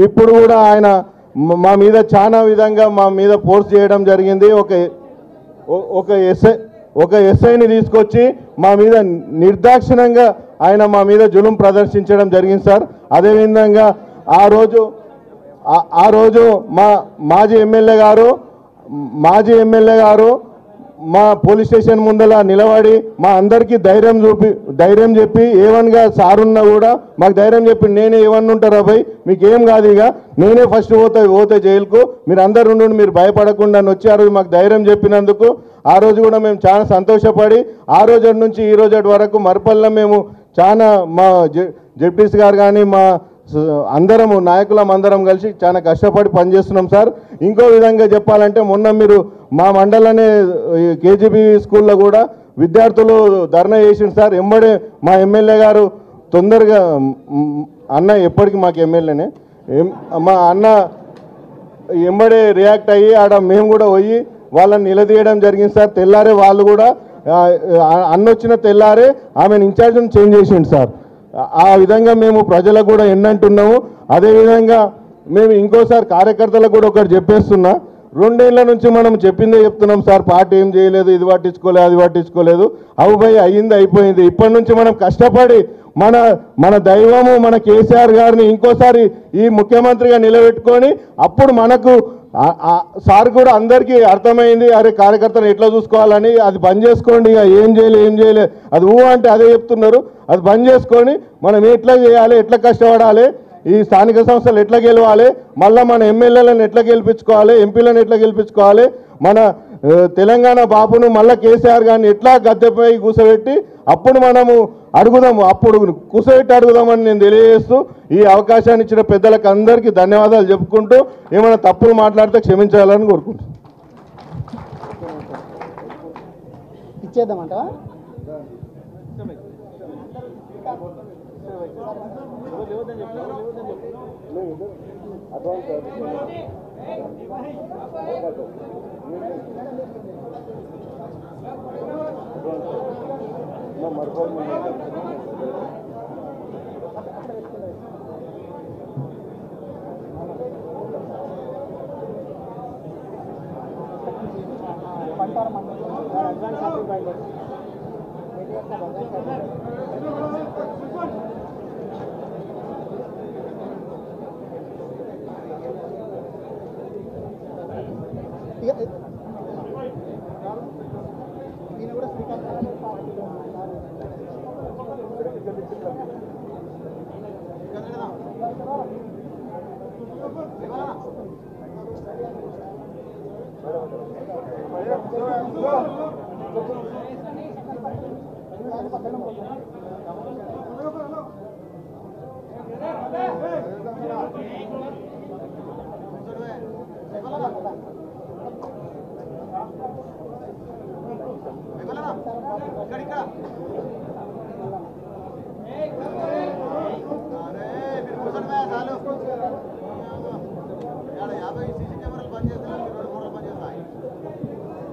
ఇప్పుడు కూడా ఆయన మా మీద చాలా విధంగా మా మీద ఫోర్స్ చేయడం జరిగింది. ఒక ఎస్ఐని తీసుకొచ్చి మా మీద నిర్దాక్షిణంగా ఆయన మా మీద జులుం ప్రదర్శించడం జరిగింది సార్. అదేవిధంగా ఆ రోజు మాజీ ఎమ్మెల్యే గారు మా పోలీస్ స్టేషన్ ముందల నిలబడి మా అందరికీ ధైర్యం చెప్పి ఏవన్గా సారున్నా కూడా మాకు ధైర్యం చెప్పి నేనే ఏమన్నా ఉంటారా భయ్ మీకేం కాదు, ఇక నేనే ఫస్ట్ పోతే జైలుకు, మీరు అందరు ఉండి మీరు భయపడకుండా వచ్చి ఆ రోజు మాకు ధైర్యం చెప్పినందుకు ఆ రోజు కూడా మేము చాలా సంతోషపడి ఆ రోజు నుంచి ఈ రోజు వరకు మరపల్ల మేము చాలా మా జెడ్పీసీ గారు కానీ మా అందరము నాయకులం అందరం కలిసి చాలా కష్టపడి పనిచేస్తున్నాం సార్. ఇంకో విధంగా చెప్పాలంటే మొన్న మీరు మా మండలనే కేజీబీ స్కూల్లో కూడా విద్యార్థులు ధర్నా చేసిండు సార్. ఎంబడే మా ఎమ్మెల్యే గారు తొందరగా అన్న ఎప్పటికీ మాకు ఎమ్మెల్యేనే మా అన్న ఎంబడే రియాక్ట్ అయ్యి ఆడ మేము కూడా పోయి వాళ్ళని నిలదీయడం జరిగింది సార్. తెల్లారే వాళ్ళు కూడా అన్న వచ్చిన తెల్లారే ఆమెను ఇన్ఛార్జ్ని చేంజ్ చేసిండు సార్. ఆ విధంగా మేము ప్రజలకు కూడా ఎన్నంటున్నాము. అదేవిధంగా మేము ఇంకోసారి కార్యకర్తలకు కూడా ఒకటి చెప్పేస్తున్నా, 2 ఏళ్ల నుంచి మనం చెప్పిందే చెప్తున్నాం సార్, పార్టీ ఏం చేయలేదు, ఇది పట్టించుకోలేదు అది పట్టించుకోలేదు, అవుబై అయ్యింది అయిపోయింది. ఇప్పటి నుంచి మనం కష్టపడి మన దైవము మన కేసీఆర్ గారిని ఇంకోసారి ఈ ముఖ్యమంత్రిగా నిలబెట్టుకొని అప్పుడు మనకు సార్ కూడా అందరికీ అర్థమైంది, అరే కార్యకర్తలు ఎట్లా చూసుకోవాలని, అది బంద్ చేసుకోండి, ఇక ఏం చేయలే అది అంటే అదే చెప్తున్నారు, అది బంద్ చేసుకొని మనం ఎట్లా చేయాలి, ఎట్లా కష్టపడాలి, ఈ స్థానిక సంస్థలు ఎట్లా గెలవాలి, మళ్ళీ మన ఎమ్మెల్యేలను ఎట్లా గెలిపించుకోవాలి, ఎంపీలను ఎట్లా గెలిపించుకోవాలి, మన తెలంగాణ బాబును మళ్ళీ కేసీఆర్ గారిని ఎట్లా గద్దెపై కూర్చోబెట్టి అప్పుడు మనము కూర్చోబెట్టి అడుగుదామని నేను తెలియజేస్తూ ఈ అవకాశాన్ని ఇచ్చిన పెద్దలకు అందరికీ ధన్యవాదాలు చెప్పుకుంటూ ఏమైనా తప్పులు మాట్లాడితే క్షమించాలని కోరుకుంటున్నాను. ఇచ్చేద్దామంట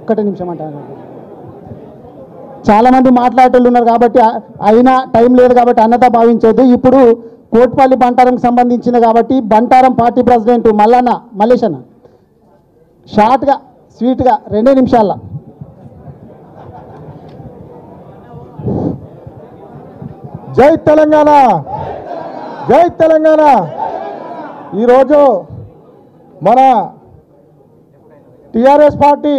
ఒక్కటే నిమిషం అంటారు. చాలామంది మాట్లాడేటోళ్ళు ఉన్నారు కాబట్టి అయినా టైం లేదు కాబట్టి అన్నత భావించొద్దు. ఇప్పుడు కోట్పల్లి బంటారంకి సంబంధించింది కాబట్టి బంటారం పార్టీ ప్రెసిడెంట్ మల్లేష్ అన్న షార్ట్గా స్వీట్గా 2 నిమిషాల్లో. జై తెలంగాణ, జై తెలంగాణ. ఈరోజు మన టీఆర్ఎస్ పార్టీ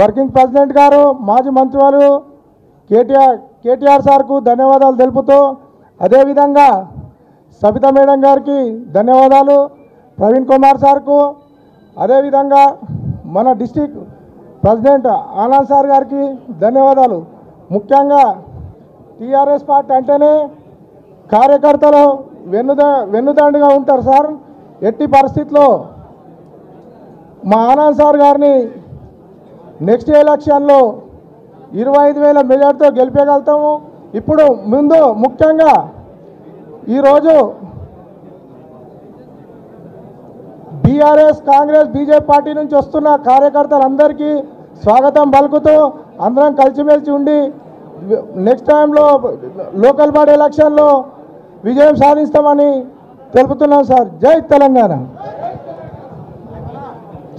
వర్కింగ్ ప్రెసిడెంట్ గారు మాజీ మంత్రివారు కేటీఆర్ సార్కు ధన్యవాదాలు తెలుపుతూ, అదేవిధంగా సబితా మేడం గారికి ధన్యవాదాలు, ప్రవీణ్ కుమార్ సార్కు, అదేవిధంగా మన డిస్టిక్ ప్రెసిడెంట్ ఆనంద్ సార్ గారికి ధన్యవాదాలు. ముఖ్యంగా టీఆర్ఎస్ పార్టీ అంటేనే కార్యకర్తలు వెన్నుదండుగా ఉంటారు సార్. ఎట్టి పరిస్థితుల్లో మా ఆనంద్ సార్ గారిని నెక్స్ట్ ఎలక్షన్లో 25,000 మెజార్టీతో గెలిపేయగలుగుతాము. ఇప్పుడు ముందు ముఖ్యంగా ఈరోజు బీఆర్ఎస్ కాంగ్రెస్ బీజేపీ పార్టీ నుంచి వస్తున్న కార్యకర్తలందరికీ స్వాగతం పలుకుతూ అందరం కలిసిమెలిసి ఉండి నెక్స్ట్ టైంలో లోకల్ బాడీ ఎలక్షన్లో విజయం సాధిస్తామని తెలుపుతున్నాం సార్. జై తెలంగాణ.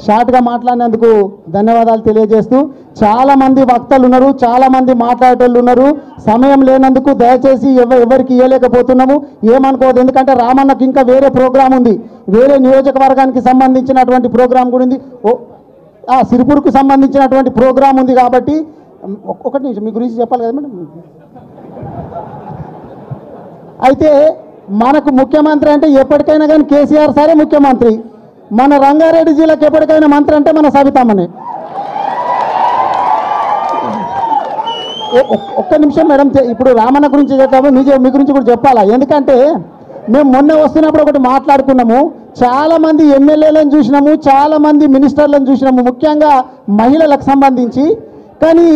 షార్ట్గా మాట్లాడినందుకు ధన్యవాదాలు తెలియజేస్తూ, చాలామంది వక్తలు ఉన్నారు, చాలామంది మాట్లాడేటోళ్ళు ఉన్నారు. సమయం లేనందుకు దయచేసి ఎవరికి ఇవ్వలేకపోతున్నాము, ఏమనుకోవద్దు. ఎందుకంటే రామన్నకు ఇంకా వేరే ప్రోగ్రాం ఉంది, వేరే నియోజకవర్గానికి సంబంధించినటువంటి ప్రోగ్రాం కూడా ఉంది, సిరిపూర్కు సంబంధించినటువంటి ప్రోగ్రాం ఉంది. కాబట్టి ఒకటి నిమిషం మీ గురించి చెప్పాలి కదా మేడం. అయితే మనకు ముఖ్యమంత్రి అంటే ఎప్పటికైనా కానీ కేసీఆర్ సరే ముఖ్యమంత్రి. మన రంగారెడ్డి జిల్లాకి ఎప్పటికైనా మంత్రి అంటే మన సబితమ్మనే. ఒక్క నిమిషం మేడం, ఇప్పుడు రామన్న గురించి చెప్తాము, మీ గురించి కూడా చెప్పాలా. ఎందుకంటే మేము మొన్న వస్తున్నప్పుడు ఒకటి మాట్లాడుకున్నాము, చాలామంది ఎమ్మెల్యేలను చూసినాము, చాలామంది మినిస్టర్లను చూసినాము, ముఖ్యంగా మహిళలకు సంబంధించి. కానీ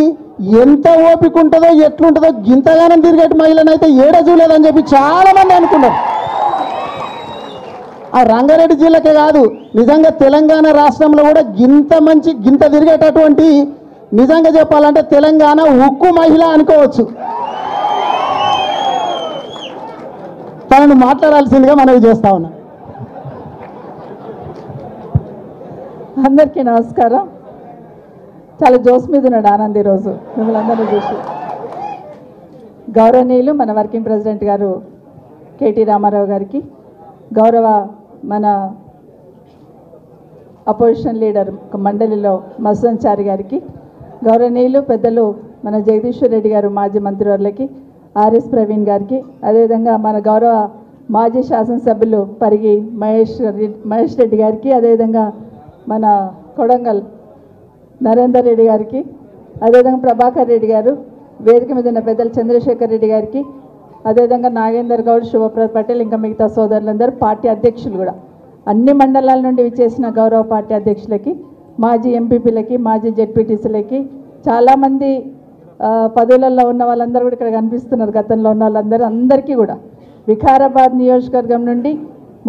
ఎంత ఓపిక ఉంటుందో ఎట్లుంటుందో గింతగానం తిరిగేటి మహిళను అయితే ఏడ చూడలేదని చెప్పి చాలామంది అనుకున్నారు. ఆ రంగారెడ్డి జిల్లాకే కాదు, నిజంగా తెలంగాణ రాష్ట్రంలో కూడా గింత తిరిగేటటువంటి, నిజంగా చెప్పాలంటే తెలంగాణ ఉక్కు మహిళ అనుకోవచ్చు. తనను మాట్లాడాల్సిందిగా మనవి చేస్తా ఉన్నా. అందరికీ నమస్కారం. చాలా జోస్ మీద ఉన్నాడు ఆనంద్ ఈరోజు మిమ్మల్ని అందరినీ చూసి. గౌరవనీయులు మన వర్కింగ్ ప్రెసిడెంట్ గారు కేటీ రామారావు గారికి, గౌరవ మన అపోజిషన్ లీడర్ మండలిలో మసంచారి గారికి, గౌరవనీయులు పెద్దలు మన జగదీశ్వర్ రెడ్డి గారు మాజీ మంత్రివర్లకి, ఆర్ఎస్ ప్రవీణ్ గారికి, అదేవిధంగా మన గౌరవ మాజీ శాసనసభ్యులు పరిగి మహేష్ రెడ్డి గారికి, అదేవిధంగా మన కొడంగల్ నరేందర్ రెడ్డి గారికి, అదేవిధంగా ప్రభాకర్ రెడ్డి గారు, వేదిక మీద ఉన్న పెద్దలు చంద్రశేఖర్ రెడ్డి గారికి, అదేవిధంగా నాగేందర్ గౌడ్, శుభప్రద్ పటేల్, ఇంకా మిగతా సోదరులందరూ, పార్టీ అధ్యక్షులు కూడా అన్ని మండలాల నుండి విచ్చేసిన గౌరవ పార్టీ అధ్యక్షులకి, మాజీ ఎంపీపీలకి, మాజీ జెడ్పీటీసీలకి, చాలామంది పదవులలో ఉన్న వాళ్ళందరూ కూడా ఇక్కడ కనిపిస్తున్నారు, గతంలో ఉన్న వాళ్ళందరూ, అందరికీ కూడా వికారాబాద్ నియోజకవర్గం నుండి,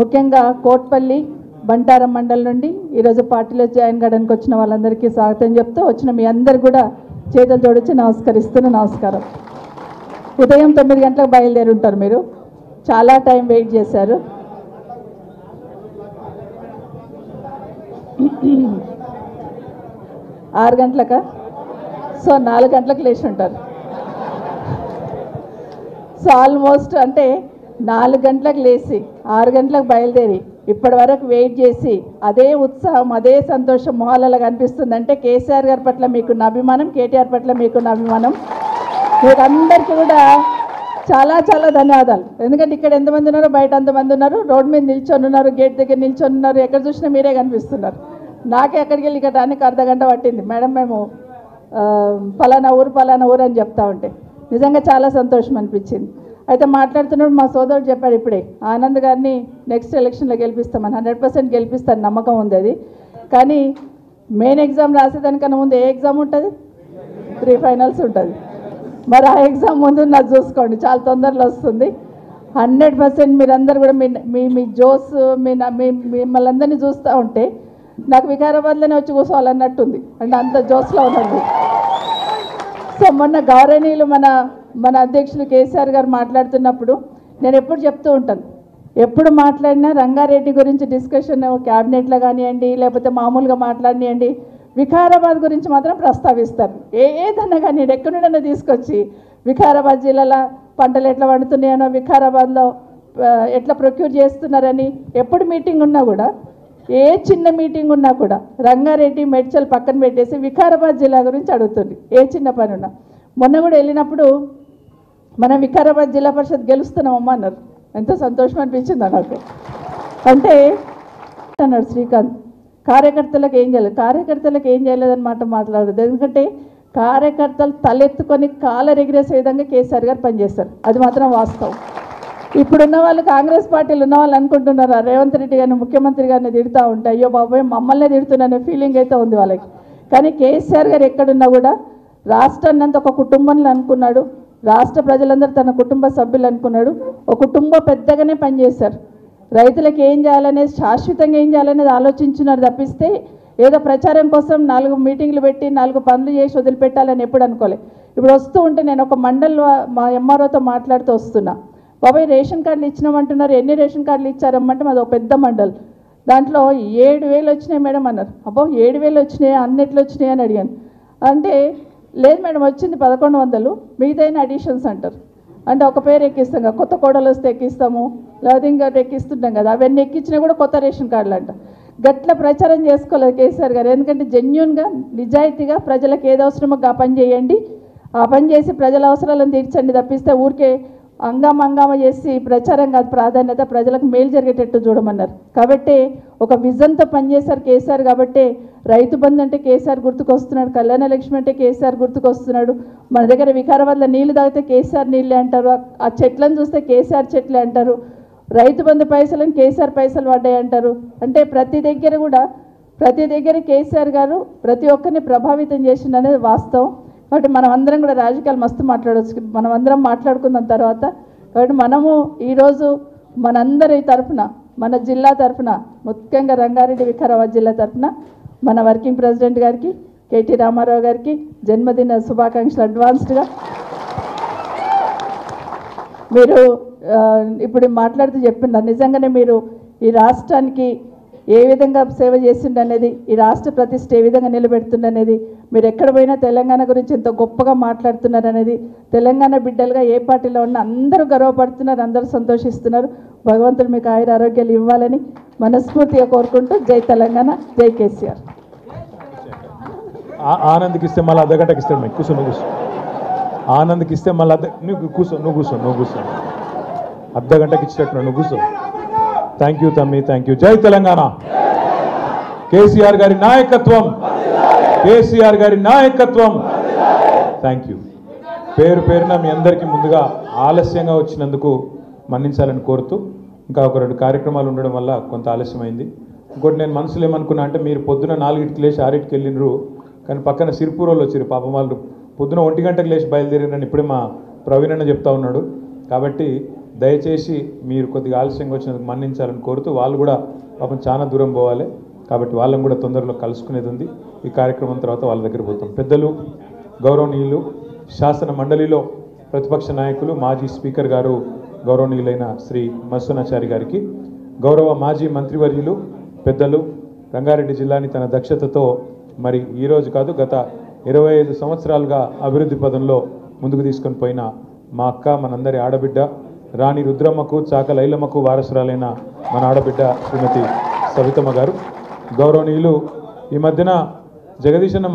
ముఖ్యంగా కోట్పల్లి బంటారం మండలం నుండి ఈరోజు పార్టీలో జాయిన్ కావడానికి వచ్చిన వాళ్ళందరికీ స్వాగతం చెప్తూ, వచ్చిన మీ అందరు కూడా చేతులు జోడించి నమస్కారం. ఉదయం 9 గంటలకు బయలుదేరి ఉంటారు, మీరు చాలా టైం వెయిట్ చేశారు. 6 గంటలకా? సో 4 గంటలకు లేచి ఉంటారు. సో ఆల్మోస్ట్ అంటే 4 గంటలకు లేచి 6 గంటలకు బయలుదేరి ఇప్పటి వరకు వెయిట్ చేసి అదే ఉత్సాహం, అదే సంతోషం మొహాలలో కనిపిస్తుంది. అంటే కేసీఆర్ గారి పట్ల మీకున్న అభిమానం, కేటీఆర్ పట్ల మీకున్న అభిమానం, మీకు అందరికీ కూడా చాలా చాలా ధన్యవాదాలు. ఎందుకంటే ఇక్కడ ఎంతమంది ఉన్నారో బయట అంతమంది ఉన్నారు, రోడ్డు మీద నిల్చొని ఉన్నారు, గేట్ దగ్గర నిల్చొని ఉన్నారు, ఎక్కడ చూసినా మీరే కనిపిస్తున్నారు. నాకే ఎక్కడికి వెళ్ళి ఇక్కడ రానికి అర్ధగంట పట్టింది. మేడం మేము పలానా ఊరు అని చెప్తా ఉంటే నిజంగా చాలా సంతోషం అనిపించింది. అయితే మాట్లాడుతున్నప్పుడు మా సోదరుడు చెప్పాడు ఇప్పుడే, ఆనంద్ గారిని నెక్స్ట్ ఎలక్షన్లో గెలిపిస్తామని. 100% గెలిపిస్తాను, నమ్మకం ఉంది అది. కానీ మెయిన్ ఎగ్జామ్ రాసేదానికన్నా ముందు ఏ ఎగ్జామ్ ఉంటుంది? 3 ఫైనల్స్ ఉంటుంది. మరి ఆ ఎగ్జామ్ ముందు నాకు చూసుకోండి, చాలా తొందరలో వస్తుంది. 100% మీరందరూ కూడా మీ జోస్ మిమ్మల్ని అందరినీ చూస్తూ ఉంటే నాకు వికారాబాద్లోనే వచ్చి కూర్చోవాలన్నట్టుంది. అంటే అంత జోస్లో ఉన్నది. సో మొన్న గౌరవనీయులు మన అధ్యక్షులు కేసీఆర్ గారు మాట్లాడుతున్నప్పుడు నేను ఎప్పుడు చెప్తూ ఉంటాను, ఎప్పుడు మాట్లాడినా రంగారెడ్డి గురించి డిస్కషన్ క్యాబినెట్లో కానివ్వండి, లేకపోతే మామూలుగా మాట్లాడియండి, వికారాబాద్ గురించి మాత్రం ప్రస్తావిస్తారు. ఏదన్నా కానీ ఎక్కడున్నా తీసుకొచ్చి వికారాబాద్ జిల్లాలో పంటలు ఎట్లా పండుతున్నాయనో, వికారాబాద్లో ఎట్లా ప్రొక్యూర్ చేస్తున్నారని, ఎప్పుడు మీటింగ్ ఉన్నా కూడా, ఏ చిన్న మీటింగ్ ఉన్నా కూడా రంగారెడ్డి మెడ్చల్ పక్కన పెట్టేసి వికారాబాద్ జిల్లా గురించి అడుగుతుంది, ఏ చిన్న పని ఉన్నా. మొన్న కూడా వెళ్ళినప్పుడు మనం వికారాబాద్ జిల్లా పరిషత్ గెలుస్తున్నామమ్మా అన్నారు. ఎంతో సంతోషం అనిపించింది నాకు. అంటే అన్నాడు శ్రీకాంత్, కార్యకర్తలకు ఏం చేయలేదన్నమాట మాట్లాడదు. ఎందుకంటే కార్యకర్తలు తలెత్తుకొని కాలర్ ఎగిరేసే విధంగా కేసీఆర్ గారు పనిచేస్తారు, అది మాత్రం వాస్తవం. ఇప్పుడున్న వాళ్ళు కాంగ్రెస్ పార్టీలు ఉన్న వాళ్ళు అనుకుంటున్నారు రేవంత్ రెడ్డి గారిని ముఖ్యమంత్రి గారిని తిడుతూ ఉంటే అయ్యో బాబాయ్ మమ్మల్నే తిడుతున్నానే ఫీలింగ్ అయితే ఉంది వాళ్ళకి. కానీ కేసీఆర్ గారు ఎక్కడున్నా కూడా రాష్ట్రాన్ని అంతా ఒక కుటుంబంలో అనుకున్నాడు, రాష్ట్ర ప్రజలందరూ తన కుటుంబ సభ్యులు అనుకున్నాడు, ఒక కుటుంబం పెద్దగానే పనిచేశారు. రైతులకు ఏం చేయాలనేది, శాశ్వతంగా ఏం చేయాలనేది ఆలోచించున్నారు తప్పిస్తే ఏదో ప్రచారం కోసం 4 మీటింగ్లు పెట్టి 4 పనులు చేసి వదిలిపెట్టాలని ఎప్పుడు అనుకోలే. ఇప్పుడు వస్తూ ఉంటే నేను ఒక మండల్ మా ఎంఆర్ఓతో మాట్లాడుతూ వస్తున్నా, బాబాయ్ రేషన్ కార్డులు ఇచ్చినామంటున్నారు, ఎన్ని రేషన్ కార్డులు ఇచ్చారమ్మంటే మాది ఒక పెద్ద మండల్, దాంట్లో 7,000 వచ్చినాయి మేడం అన్నారు. అబ్బో 7,000 వచ్చినాయి, అన్నిట్లో వచ్చినాయి అని అడిగాను. అంటే లేదు మేడం వచ్చింది 1,100, మిగతాయిన అడిషన్స్ అంటారు. అంటే ఒక పేరు ఎక్కిస్తాం కదా, కొత్త కోడలు వస్తే ఎక్కిస్తాము, లేదా ఇంకోటి ఎక్కిస్తుంటాం కదా, అవన్నీ ఎక్కించినా కూడా కొత్త రేషన్ కార్డులు అంట. గట్ల ప్రచారం చేసుకోలేదు కేసీఆర్ గారు. ఎందుకంటే జెన్యూన్గా నిజాయితీగా ప్రజలకు ఏది అవసరమో ఆ పని చేయండి, ఆ పని చేసి ప్రజల అవసరాలను తీర్చండి తప్పిస్తే ఊరికే హంగామా చేసి ప్రచారం కాదు ప్రాధాన్యత, ప్రజలకు మేలు జరిగేటట్టు చూడమన్నారు. కాబట్టి ఒక విజన్తో పనిచేశారు కేసీఆర్. కాబట్టి రైతు బంధు అంటే కేసీఆర్ గుర్తుకొస్తున్నాడు, కళ్యాణ లక్ష్మి అంటే కేసీఆర్ గుర్తుకొస్తున్నాడు. మన దగ్గర వికారాబాద్లో నీళ్లు తాగితే కేసీఆర్ నీళ్ళే అంటారు, ఆ చెట్లను చూస్తే కేసీఆర్ చెట్లే అంటారు, రైతు బంధు పైసలను కేసీఆర్ పైసలు పడ్డాయి అంటారు. అంటే ప్రతి దగ్గర కేసీఆర్ గారు ప్రతి ఒక్కరిని ప్రభావితం చేసిండు అనేది వాస్తవం. కాబట్టి మనం అందరం కూడా రాజకీయాలు మస్తు మాట్లాడవచ్చు, మనం అందరం మాట్లాడుకున్న తర్వాత. కాబట్టి మనము ఈరోజు మనందరి తరఫున, మన జిల్లా తరఫున, ముఖ్యంగా రంగారెడ్డి వికారాబాద్ జిల్లా తరఫున మన వర్కింగ్ ప్రెసిడెంట్ గారికి కేటీ రామారావు గారికి జన్మదిన శుభాకాంక్షలు అడ్వాన్స్డ్గా. మీరు ఇప్పుడు మాట్లాడుతూ చెప్తున్నారు, నిజంగానే మీరు ఈ రాష్ట్రానికి ఏ విధంగా సేవ చేసిండనేది, ఈ రాష్ట్ర ప్రతిష్ట ఏ విధంగా నిలబెడుతుండనేది, మీరు ఎక్కడ పోయినా తెలంగాణ గురించి ఎంత గొప్పగా మాట్లాడుతున్నారనేది, తెలంగాణ బిడ్డలుగా ఏ పార్టీలో ఉన్నా అందరూ గర్వపడుతున్నారు, అందరూ సంతోషిస్తున్నారు. భగవంతుడు మీకు ఆయుర ఆరోగ్యాలు ఇవ్వాలని మనస్ఫూర్తిగా కోరుకుంటూ జై తెలంగాణ, జై కేసీఆర్. ఆనంద్కి ఇస్తే మళ్ళీ అర్ధగంటకి ఇస్తాడు. మీకు కూర్చో, నువ్వు కూర్చో. ఆనంద్కి ఇస్తే మళ్ళీ నువ్వు కూర్చో అర్ధగంటకి ఇచ్చేటట్టు నువ్వు కూర్చో. థ్యాంక్ యూ తమ్మి, థ్యాంక్ యూ. జై తెలంగాణ. కేసీఆర్ గారి నాయకత్వం, కేసీఆర్ గారి నాయకత్వం. Thank you. పేరున మీ అందరికీ ముందుగా ఆలస్యంగా వచ్చినందుకు మన్నించాలని కోరుతూ, ఇంకా ఒక 2 కార్యక్రమాలు ఉండడం వల్ల కొంత ఆలస్యమైంది. ఇంకోటి నేను మనసులో ఏమనుకున్నా అంటే, మీరు పొద్దున 4కి లేచి 6కి వెళ్ళినరు, కానీ పక్కన సిరిపూరోళ్ళు వచ్చారు పాపం, వాళ్ళు పొద్దున 1 గంటకు లేచి బయలుదేరినని ఇప్పుడే మా ప్రవీణ్ అన్న చెప్తా ఉన్నాడు. కాబట్టి దయచేసి మీరు కొద్దిగా ఆలస్యంగా వచ్చినందుకు మన్నించాలని కోరుతూ, వాళ్ళు కూడా పాపం చాలా దూరం పోవాలి కాబట్టి వాళ్ళని కూడా తొందరలో కలుసుకునేది ఉంది. ఈ కార్యక్రమం తర్వాత వాళ్ళ దగ్గర పోతాం. పెద్దలు, గౌరవనీయులు, శాసన మండలిలో ప్రతిపక్ష నాయకులు, మాజీ స్పీకర్ గారు గౌరవనీయులైన శ్రీ మత్స్యనాచారి గారికి, గౌరవ మాజీ మంత్రివర్యులు, పెద్దలు, రంగారెడ్డి జిల్లాని తన దక్షతతో మరి ఈరోజు కాదు గత 25 సంవత్సరాలుగా అభివృద్ధి పదంలో ముందుకు తీసుకొని పోయిన మా అక్క, మనందరి ఆడబిడ్డ రాణి రుద్రమ్మకు, చాక లైలమ్మకు వారసురాలైన మన ఆడబిడ్డ శ్రీమతి సవితమ్మ గారు, గౌరవనీయులు ఈ మధ్యన జగదీష్ అన్న